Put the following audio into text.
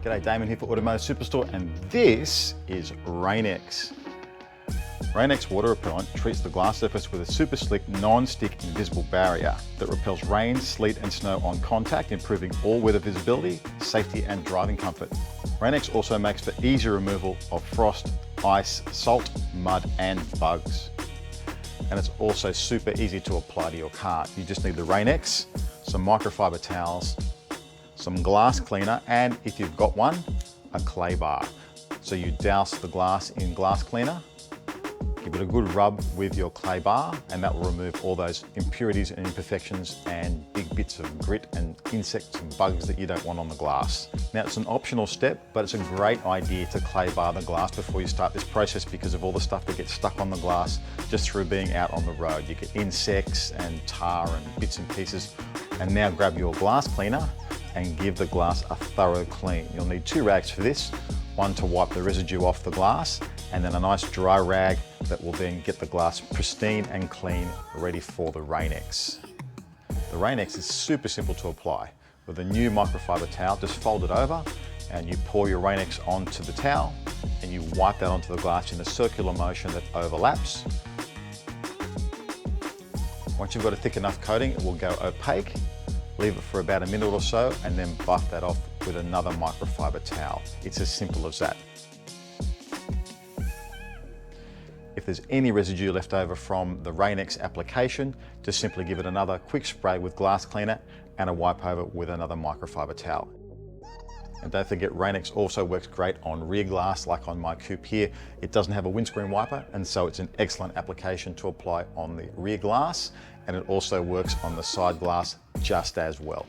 G'day, Damon here for Automotive Superstore, and this is Rain-X. Rain-X Water Repellent treats the glass surface with a super slick, non-stick invisible barrier that repels rain, sleet and snow on contact, improving all weather visibility, safety and driving comfort. Rain-X also makes for easy removal of frost, ice, salt, mud and bugs. And it's also super easy to apply to your car. You just need the Rain-X, some microfiber towels, some glass cleaner, and if you've got one, a clay bar. So you douse the glass in glass cleaner, give it a good rub with your clay bar, and that will remove all those impurities and imperfections and big bits of grit and insects and bugs that you don't want on the glass. Now it's an optional step, but it's a great idea to clay bar the glass before you start this process because of all the stuff that gets stuck on the glass just through being out on the road. You get insects and tar and bits and pieces. And now grab your glass cleaner and give the glass a thorough clean. You'll need 2 rags for this, one to wipe the residue off the glass, and then a nice dry rag that will then get the glass pristine and clean, ready for the Rain-X. The Rain-X is super simple to apply. With a new microfiber towel, just fold it over and you pour your Rain-X onto the towel and you wipe that onto the glass in a circular motion that overlaps. Once you've got a thick enough coating, it will go opaque. Leave it for about a minute or so and then buff that off with another microfiber towel. It's as simple as that. If there's any residue left over from the Rain-X application, just simply give it another quick spray with glass cleaner and a wipe over with another microfiber towel. And don't forget, Rain-X also works great on rear glass, like on my coupe here. It doesn't have a windscreen wiper, and so it's an excellent application to apply on the rear glass, and it also works on the side glass just as well.